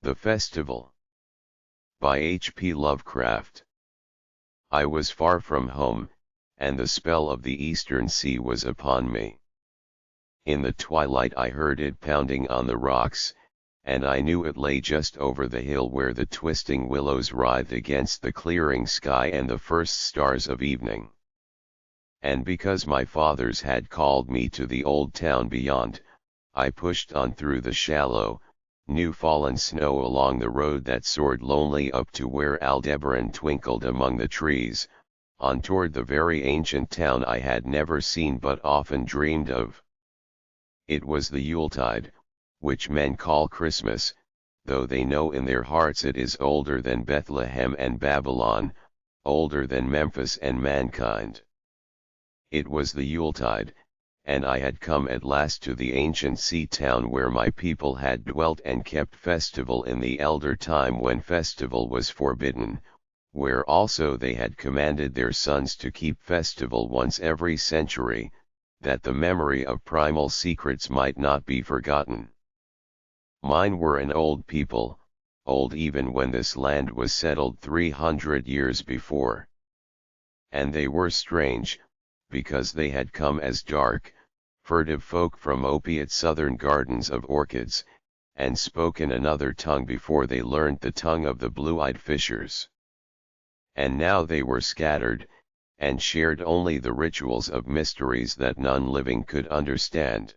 The Festival. By H. P. Lovecraft. I was far from home, and the spell of the eastern sea was upon me. In the twilight I heard it pounding on the rocks, and I knew it lay just over the hill where the twisting willows writhed against the clearing sky and the first stars of evening. And because my fathers had called me to the old town beyond, I pushed on through the shallow, new-fallen snow along the road that soared lonely up to where Aldebaran twinkled among the trees, on toward the very ancient town I had never seen but often dreamed of. It was the Yuletide, which men call Christmas, though they know in their hearts it is older than Bethlehem and Babylon, older than Memphis and mankind. It was the Yuletide, and I had come at last to the ancient sea town where my people had dwelt and kept festival in the elder time when festival was forbidden, where also they had commanded their sons to keep festival once every century, that the memory of primal secrets might not be forgotten. Mine were an old people, old even when this land was settled 300 years before. And they were strange, because they had come as dark, furtive folk from opiate southern gardens of orchids, and spoken another tongue before they learned the tongue of the blue-eyed fishers. And now they were scattered, and shared only the rituals of mysteries that none living could understand.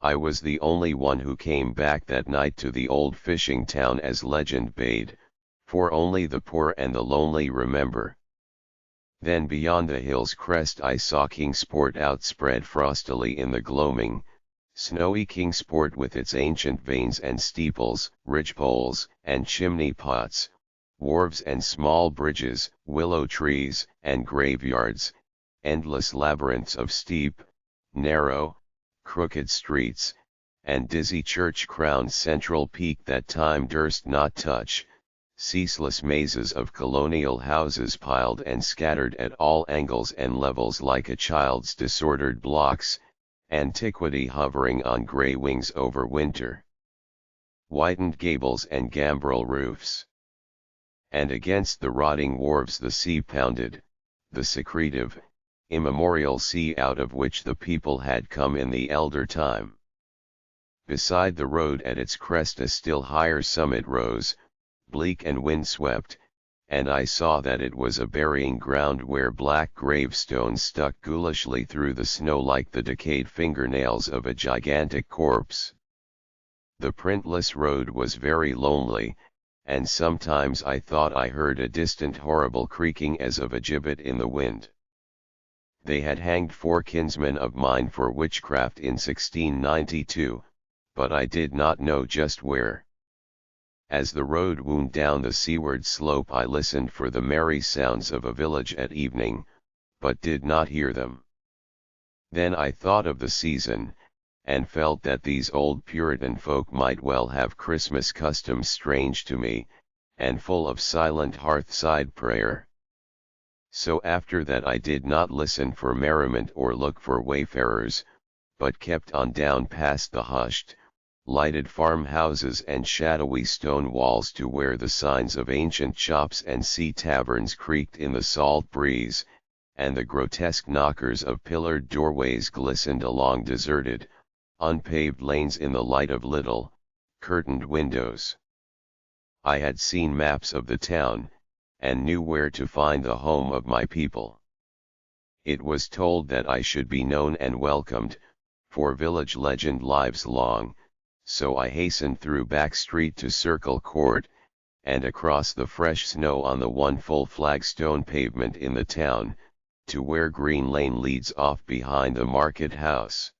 I was the only one who came back that night to the old fishing town as legend bade, for only the poor and the lonely remember. Then beyond the hill's crest I saw Kingsport outspread frostily in the gloaming, snowy Kingsport with its ancient vanes and steeples, ridgepoles, and chimney pots, wharves and small bridges, willow trees, and graveyards, endless labyrinths of steep, narrow, crooked streets, and dizzy church-crowned central peak that time durst not touch, ceaseless mazes of colonial houses piled and scattered at all angles and levels like a child's disordered blocks, antiquity hovering on grey wings over winter. Whitened gables and gambrel roofs. And against the rotting wharves the sea pounded, the secretive, immemorial sea out of which the people had come in the elder time. Beside the road at its crest a still higher summit rose, bleak and windswept, and I saw that it was a burying ground where black gravestones stuck ghoulishly through the snow like the decayed fingernails of a gigantic corpse. The printless road was very lonely, and sometimes I thought I heard a distant horrible creaking as of a gibbet in the wind. They had hanged 4 kinsmen of mine for witchcraft in 1692, but I did not know just where. As the road wound down the seaward slope I listened for the merry sounds of a village at evening, but did not hear them. Then I thought of the season, and felt that these old Puritan folk might well have Christmas customs strange to me, and full of silent hearthside prayer. So after that I did not listen for merriment or look for wayfarers, but kept on down past the hushed, lighted farmhouses and shadowy stone walls to where the signs of ancient shops and sea taverns creaked in the salt breeze, and the grotesque knockers of pillared doorways glistened along deserted, unpaved lanes in the light of little, curtained windows. I had seen maps of the town, and knew where to find the home of my people. It was told that I should be known and welcomed, for village legend lives long, so I hastened through back street to Circle Court, and across the fresh snow on the one full flagstone pavement in the town, to where Green Lane leads off behind the market house.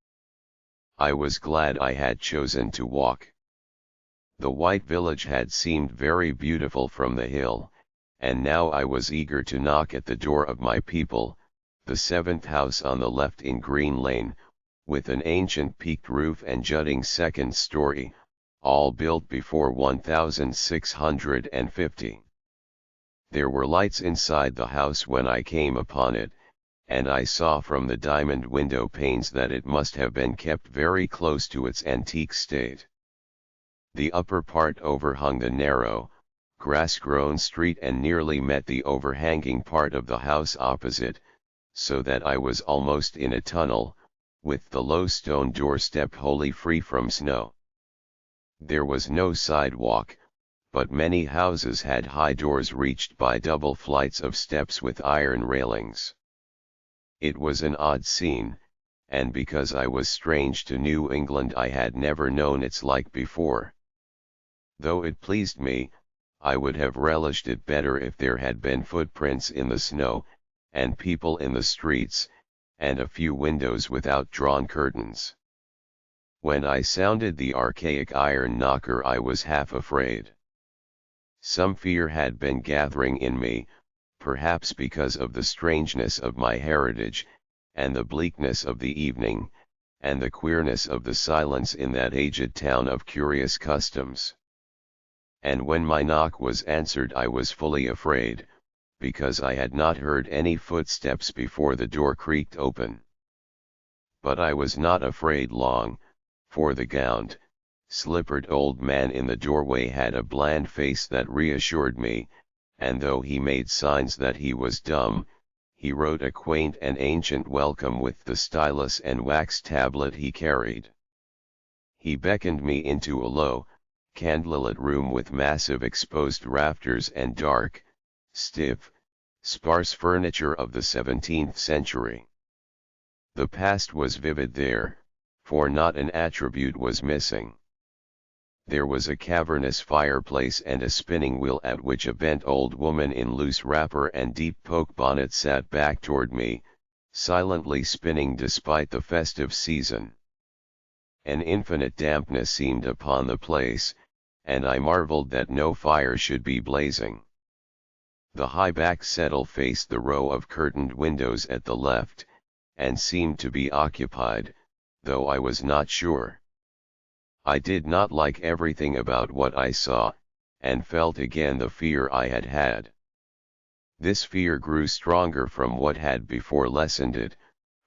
I was glad I had chosen to walk. The white village had seemed very beautiful from the hill, and now I was eager to knock at the door of my people, the 7th house on the left in Green Lane, with an ancient peaked roof and jutting second story, all built before 1650. There were lights inside the house when I came upon it, and I saw from the diamond window panes that it must have been kept very close to its antique state. The upper part overhung the narrow, grass-grown street and nearly met the overhanging part of the house opposite, so that I was almost in a tunnel, with the low stone doorstep wholly free from snow. There was no sidewalk, but many houses had high doors reached by double flights of steps with iron railings. It was an odd scene, and because I was strange to New England I had never known its like before. Though it pleased me, I would have relished it better if there had been footprints in the snow, and people in the streets, and a few windows without drawn curtains. When I sounded the archaic iron knocker I was half afraid. Some fear had been gathering in me, perhaps because of the strangeness of my heritage, and the bleakness of the evening, and the queerness of the silence in that aged town of curious customs. And when my knock was answered I was fully afraid, because I had not heard any footsteps before the door creaked open. But I was not afraid long, for the gowned, slippered old man in the doorway had a bland face that reassured me, and though he made signs that he was dumb, he wrote a quaint and ancient welcome with the stylus and wax tablet he carried. He beckoned me into a low, candlelit room with massive exposed rafters and dark, stiff, sparse furniture of the 17th century. The past was vivid there, for not an attribute was missing. There was a cavernous fireplace and a spinning wheel at which a bent old woman in loose wrapper and deep poke bonnet sat back toward me, silently spinning despite the festive season. An infinite dampness seemed upon the place, and I marveled that no fire should be blazing. The high-backed settle faced the row of curtained windows at the left, and seemed to be occupied, though I was not sure. I did not like everything about what I saw, and felt again the fear I had had. This fear grew stronger from what had before lessened it,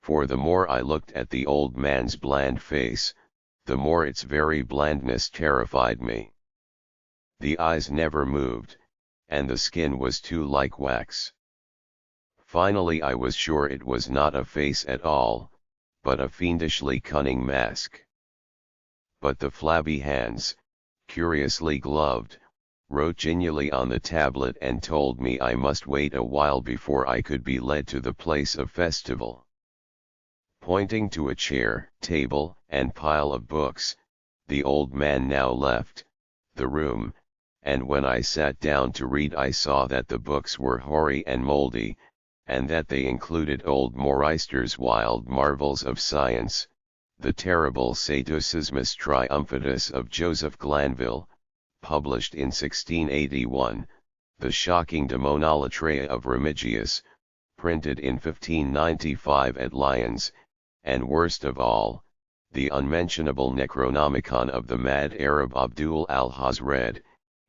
for the more I looked at the old man's bland face, the more its very blandness terrified me. The eyes never moved, and the skin was too like wax. Finally I was sure it was not a face at all, but a fiendishly cunning mask. But the flabby hands, curiously gloved, wrote genially on the tablet and told me I must wait a while before I could be led to the place of festival. Pointing to a chair, table, and pile of books, the old man now left the room, and when I sat down to read I saw that the books were hoary and moldy, and that they included old Moreister's wild marvels of science, the terrible Sadducismus Triumphatus of Joseph Glanville, published in 1681, the shocking Demonolatria of Remigius, printed in 1595 at Lyons, and worst of all, the unmentionable Necronomicon of the mad Arab Abdul al-Hazred,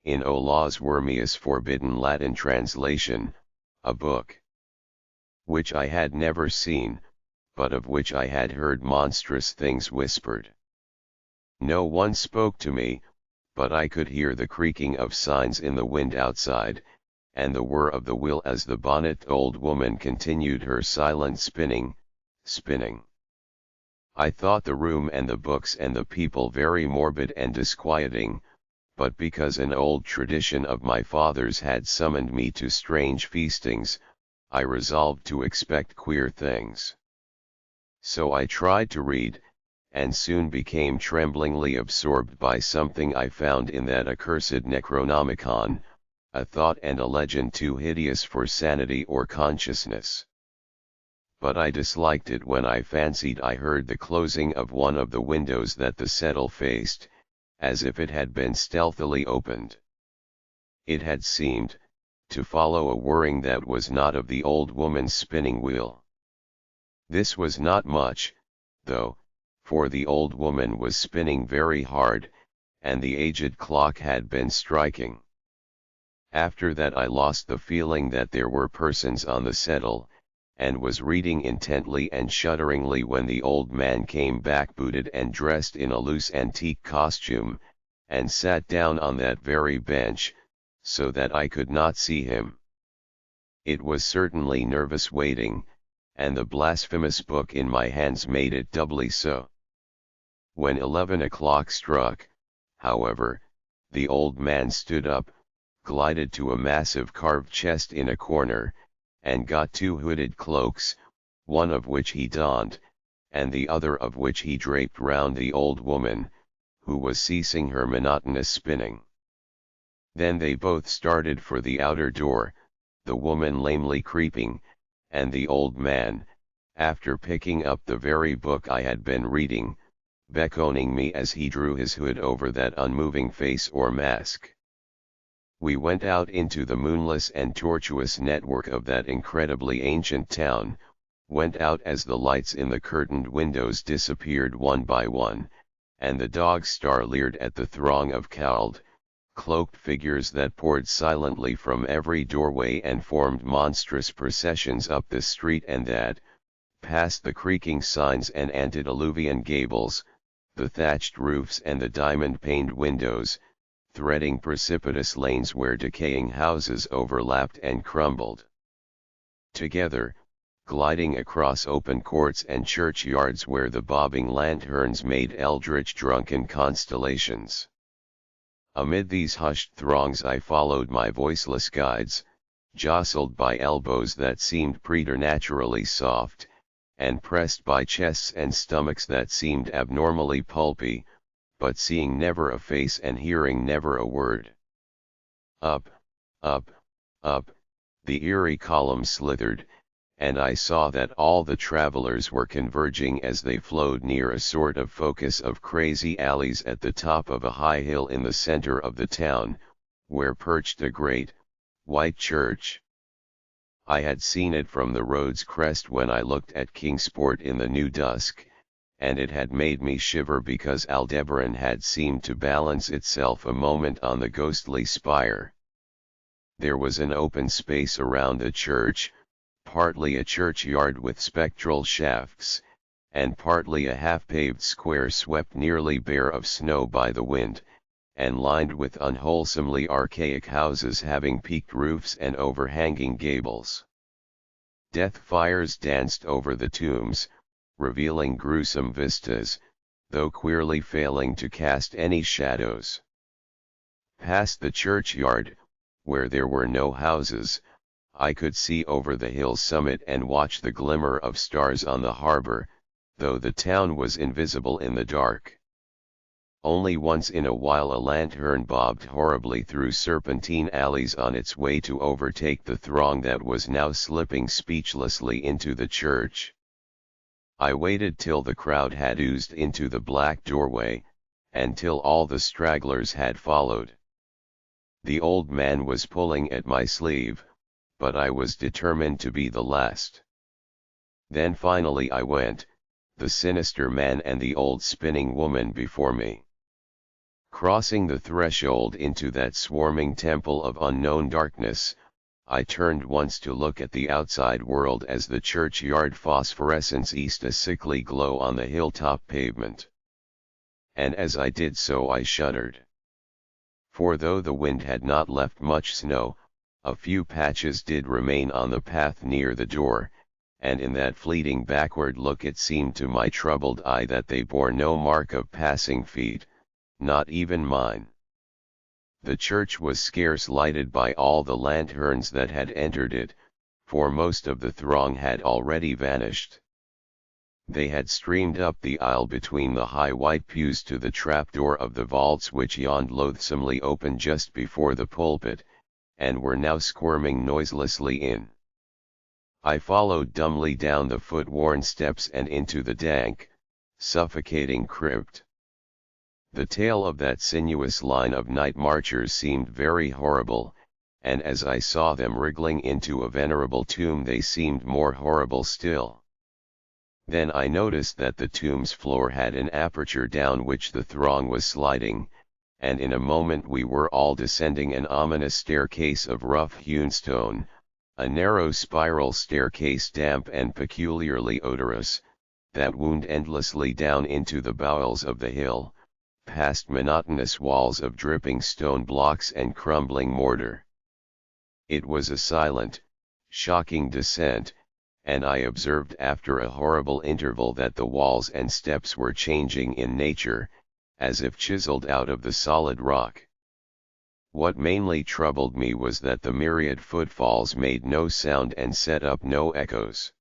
in Olaus Wormius' forbidden Latin translation, a book which I had never seen, but of which I had heard monstrous things whispered. No one spoke to me, but I could hear the creaking of signs in the wind outside, and the whir of the wheel as the bonnet old woman continued her silent spinning. I thought the room and the books and the people very morbid and disquieting, but because an old tradition of my father's had summoned me to strange feastings, I resolved to expect queer things. So I tried to read, and soon became tremblingly absorbed by something I found in that accursed Necronomicon, a thought and a legend too hideous for sanity or consciousness. But I disliked it when I fancied I heard the closing of one of the windows that the settle faced, as if it had been stealthily opened. It had seemed to follow a whirring that was not of the old woman's spinning wheel. This was not much, though, for the old woman was spinning very hard, and the aged clock had been striking. After that I lost the feeling that there were persons on the settle, and was reading intently and shudderingly when the old man came back booted and dressed in a loose antique costume, and sat down on that very bench, so that I could not see him. It was certainly nervous waiting, and the blasphemous book in my hands made it doubly so. When 11 o'clock struck, however, the old man stood up, glided to a massive carved chest in a corner, and got 2 hooded cloaks, one of which he donned, and the other of which he draped round the old woman, who was ceasing her monotonous spinning. Then they both started for the outer door, the woman lamely creeping, and the old man, after picking up the very book I had been reading, beckoning me as he drew his hood over that unmoving face or mask. We went out into the moonless and tortuous network of that incredibly ancient town, went out as the lights in the curtained windows disappeared one by one, and the dog star leered at the throng of cowled, cloaked figures that poured silently from every doorway and formed monstrous processions up this street and that, past the creaking signs and antediluvian gables, the thatched roofs and the diamond-paned windows, threading precipitous lanes where decaying houses overlapped and crumbled together, gliding across open courts and churchyards where the bobbing lanterns made eldritch drunken constellations. Amid these hushed throngs I followed my voiceless guides, jostled by elbows that seemed preternaturally soft, and pressed by chests and stomachs that seemed abnormally pulpy, but seeing never a face and hearing never a word. Up, up, up, the eerie column slithered, and I saw that all the travelers were converging as they flowed near a sort of focus of crazy alleys at the top of a high hill in the center of the town, where perched a great, white church. I had seen it from the road's crest when I looked at Kingsport in the new dusk, and it had made me shiver because Aldebaran had seemed to balance itself a moment on the ghostly spire. There was an open space around the church, partly a churchyard with spectral shafts, and partly a half-paved square swept nearly bare of snow by the wind, and lined with unwholesomely archaic houses having peaked roofs and overhanging gables. Death fires danced over the tombs, revealing gruesome vistas, though queerly failing to cast any shadows. Past the churchyard, where there were no houses, I could see over the hill summit and watch the glimmer of stars on the harbor, though the town was invisible in the dark. Only once in a while a lantern bobbed horribly through serpentine alleys on its way to overtake the throng that was now slipping speechlessly into the church. I waited till the crowd had oozed into the black doorway, and till all the stragglers had followed. The old man was pulling at my sleeve, but I was determined to be the last. Then finally I went, the sinister man and the old spinning woman before me. Crossing the threshold into that swarming temple of unknown darkness, I turned once to look at the outside world as the churchyard phosphorescence eased a sickly glow on the hilltop pavement. And as I did so I shuddered. For though the wind had not left much snow, a few patches did remain on the path near the door, and in that fleeting backward look it seemed to my troubled eye that they bore no mark of passing feet, not even mine. The church was scarce lighted by all the lanterns that had entered it, for most of the throng had already vanished. They had streamed up the aisle between the high white pews to the trapdoor of the vaults which yawned loathsomely open just before the pulpit, and were now squirming noiselessly in. I followed dumbly down the foot-worn steps and into the dank, suffocating crypt. The tale of that sinuous line of night marchers seemed very horrible, and as I saw them wriggling into a venerable tomb they seemed more horrible still. Then I noticed that the tomb's floor had an aperture down which the throng was sliding, and in a moment we were all descending an ominous staircase of rough-hewn stone, a narrow spiral staircase damp and peculiarly odorous, that wound endlessly down into the bowels of the hill, past monotonous walls of dripping stone blocks and crumbling mortar. It was a silent, shocking descent, and I observed after a horrible interval that the walls and steps were changing in nature, as if chiseled out of the solid rock. What mainly troubled me was that the myriad footfalls made no sound and set up no echoes.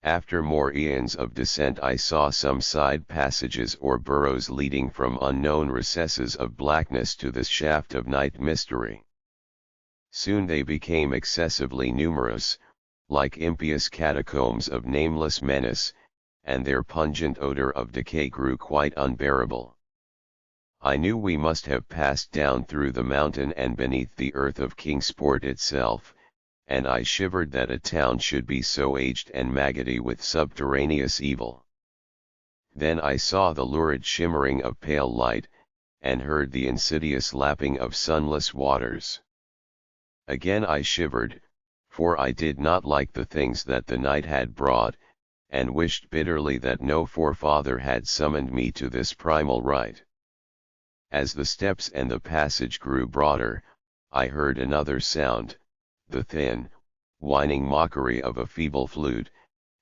After more eons of descent I saw some side passages or burrows leading from unknown recesses of blackness to the shaft of night mystery. Soon they became excessively numerous, like impious catacombs of nameless menace, and their pungent odor of decay grew quite unbearable. I knew we must have passed down through the mountain and beneath the earth of Kingsport itself, and I shivered that a town should be so aged and maggoty with subterraneous evil. Then I saw the lurid shimmering of pale light, and heard the insidious lapping of sunless waters. Again I shivered, for I did not like the things that the night had brought, and wished bitterly that no forefather had summoned me to this primal rite. As the steps and the passage grew broader, I heard another sound, the thin, whining mockery of a feeble flute,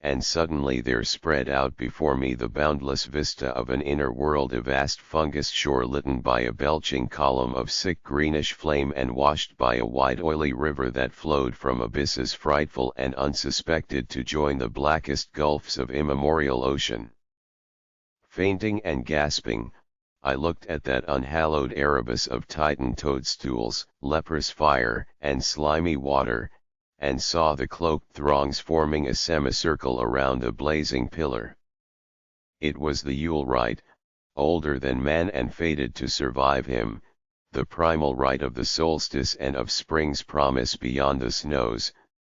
and suddenly there spread out before me the boundless vista of an inner world, a vast fungus shore litten by a belching column of sick greenish flame and washed by a wide oily river that flowed from abysses frightful and unsuspected to join the blackest gulfs of immemorial ocean. Fainting and gasping, I looked at that unhallowed Erebus of Titan toadstools, leprous fire, and slimy water, and saw the cloaked throngs forming a semicircle around a blazing pillar. It was the Yule rite, older than man and fated to survive him, the primal rite of the solstice and of spring's promise beyond the snows,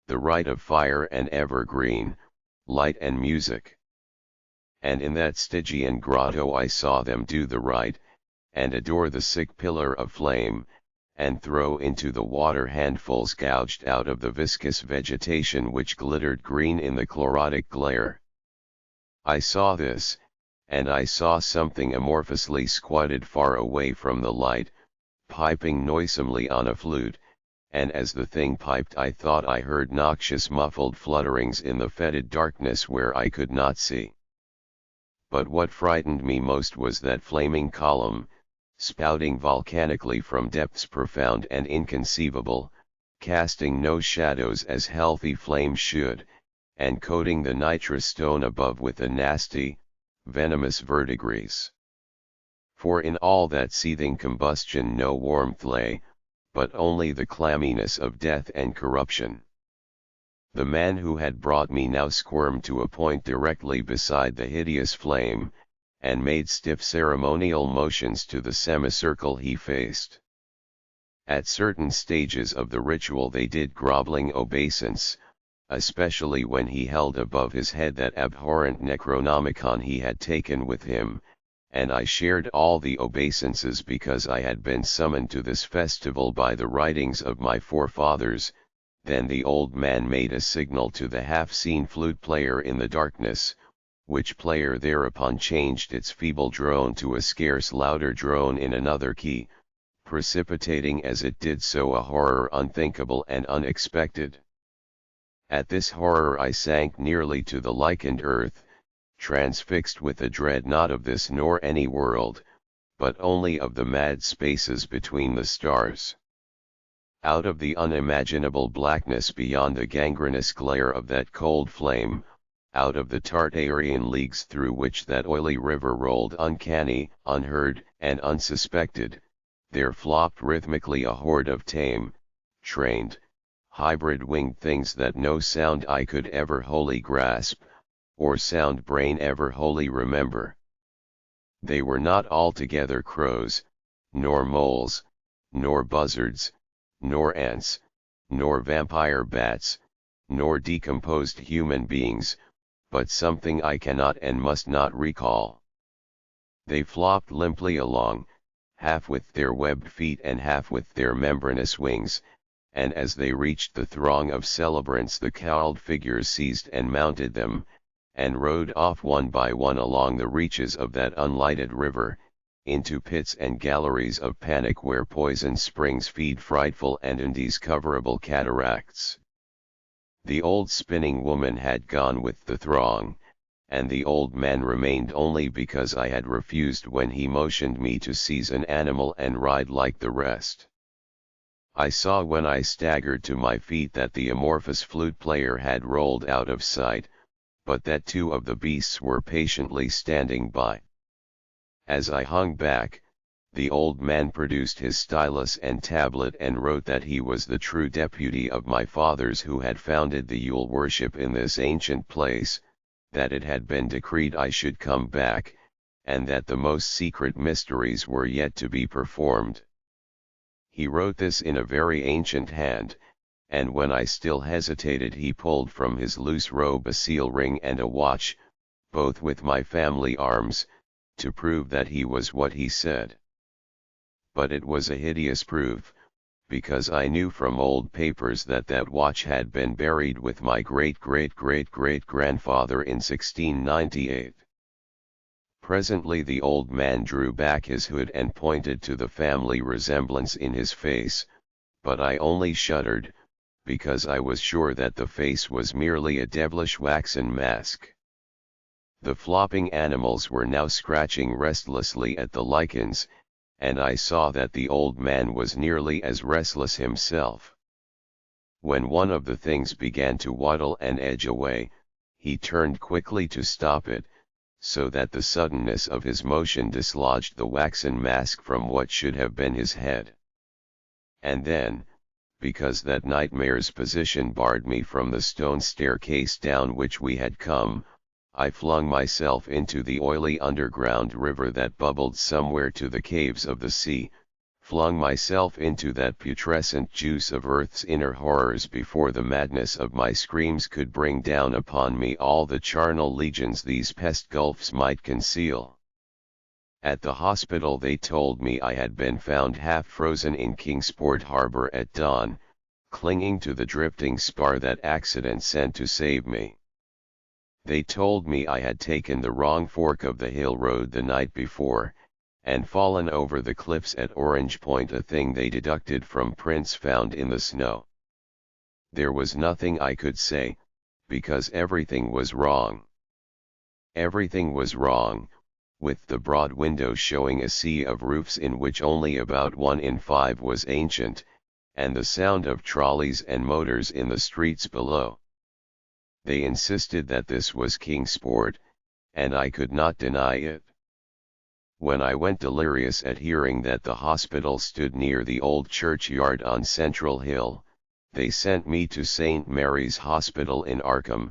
the rite of fire and evergreen, light and music. And in that Stygian grotto I saw them do the rite, and adore the sick pillar of flame, and throw into the water handfuls gouged out of the viscous vegetation which glittered green in the chlorotic glare. I saw this, and I saw something amorphously squatted far away from the light, piping noisomely on a flute, and as the thing piped I thought I heard noxious muffled flutterings in the fetid darkness where I could not see. But what frightened me most was that flaming column, spouting volcanically from depths profound and inconceivable, casting no shadows as healthy flames should, and coating the nitrous stone above with a nasty, venomous verdigris. For in all that seething combustion no warmth lay, but only the clamminess of death and corruption. The man who had brought me now squirmed to a point directly beside the hideous flame, and made stiff ceremonial motions to the semicircle he faced. At certain stages of the ritual they did groveling obeisance, especially when he held above his head that abhorrent Necronomicon he had taken with him, and I shared all the obeisances because I had been summoned to this festival by the writings of my forefathers. Then the old man made a signal to the half-seen flute player in the darkness, which player thereupon changed its feeble drone to a scarce louder drone in another key, precipitating as it did so a horror unthinkable and unexpected. At this horror I sank nearly to the lichened earth, transfixed with a dread not of this nor any world, but only of the mad spaces between the stars. Out of the unimaginable blackness beyond the gangrenous glare of that cold flame, out of the Tartarian leagues through which that oily river rolled uncanny, unheard, and unsuspected, there flopped rhythmically a horde of tame, trained, hybrid winged things that no sound eye could ever wholly grasp, or sound brain ever wholly remember. They were not altogether crows, nor moles, nor buzzards, nor ants, nor vampire bats, nor decomposed human beings, but something I cannot and must not recall. They flopped limply along, half with their webbed feet and half with their membranous wings, and as they reached the throng of celebrants the cowled figures seized and mounted them, and rode off one by one along the reaches of that unlighted river, into pits and galleries of panic where poison springs feed frightful and undiscoverable cataracts. The old spinning woman had gone with the throng, and the old man remained only because I had refused when he motioned me to seize an animal and ride like the rest. I saw when I staggered to my feet that the amorphous flute player had rolled out of sight, but that two of the beasts were patiently standing by. As I hung back, the old man produced his stylus and tablet and wrote that he was the true deputy of my fathers who had founded the Yule worship in this ancient place, that it had been decreed I should come back, and that the most secret mysteries were yet to be performed. He wrote this in a very ancient hand, and when I still hesitated he pulled from his loose robe a seal ring and a watch, both with my family arms, to prove that he was what he said. But it was a hideous proof, because I knew from old papers that that watch had been buried with my great-great-great-great-grandfather in 1698. Presently the old man drew back his hood and pointed to the family resemblance in his face, but I only shuddered, because I was sure that the face was merely a devilish waxen mask. The flopping animals were now scratching restlessly at the lichens, and I saw that the old man was nearly as restless himself. When one of the things began to waddle and edge away, he turned quickly to stop it, so that the suddenness of his motion dislodged the waxen mask from what should have been his head. And then, because that nightmare's position barred me from the stone staircase down which we had come, I flung myself into the oily underground river that bubbled somewhere to the caves of the sea, flung myself into that putrescent juice of earth's inner horrors before the madness of my screams could bring down upon me all the charnel legions these pest gulfs might conceal. At the hospital they told me I had been found half frozen in Kingsport Harbour at dawn, clinging to the drifting spar that accident sent to save me. They told me I had taken the wrong fork of the hill road the night before, and fallen over the cliffs at Orange Point, a thing they deducted from prints found in the snow. There was nothing I could say, because everything was wrong. Everything was wrong, with the broad windows showing a sea of roofs in which only about 1 in 5 was ancient, and the sound of trolleys and motors in the streets below. They insisted that this was Kingsport, and I could not deny it. When I went delirious at hearing that the hospital stood near the old churchyard on Central Hill, they sent me to St. Mary's Hospital in Arkham,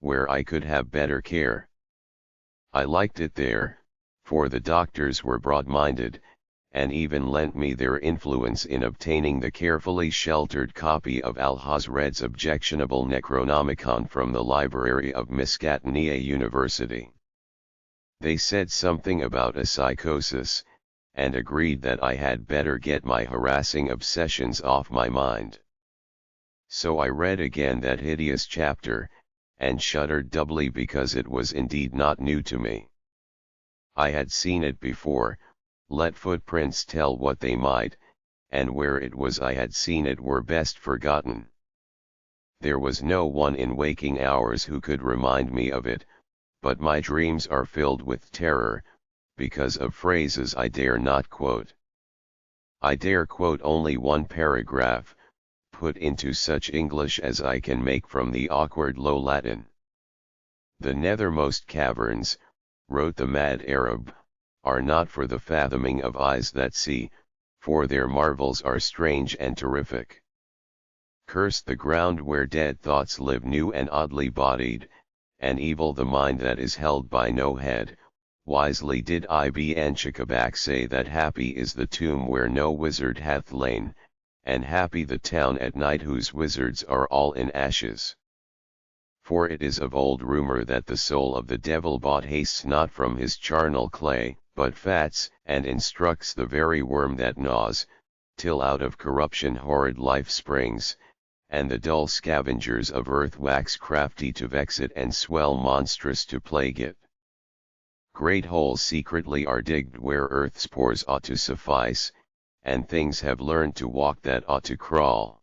where I could have better care. I liked it there, for the doctors were broad-minded, and even lent me their influence in obtaining the carefully sheltered copy of Alhazred's objectionable Necronomicon from the library of Miskatoniya University. They said something about a psychosis, and agreed that I had better get my harassing obsessions off my mind. So I read again that hideous chapter, and shuddered doubly because it was indeed not new to me. I had seen it before, let footprints tell what they might, and where it was I had seen it were best forgotten. There was no one in waking hours who could remind me of it, but my dreams are filled with terror, because of phrases I dare not quote. I dare quote only one paragraph, put into such English as I can make from the awkward Low Latin. "The nethermost caverns," wrote the mad Arab, "are not for the fathoming of eyes that see, for their marvels are strange and terrific. Curse the ground where dead thoughts live new and oddly bodied, and evil the mind that is held by no head. Wisely did Ibn Chakabak say that happy is the tomb where no wizard hath lain, and happy the town at night whose wizards are all in ashes. For it is of old rumour that the soul of the devil bought hastes not from his charnel clay, but fats, and instructs the very worm that gnaws, till out of corruption horrid life springs, and the dull scavengers of earth wax crafty to vex it and swell monstrous to plague it. Great holes secretly are digged where earth spores ought to suffice, and things have learned to walk that ought to crawl.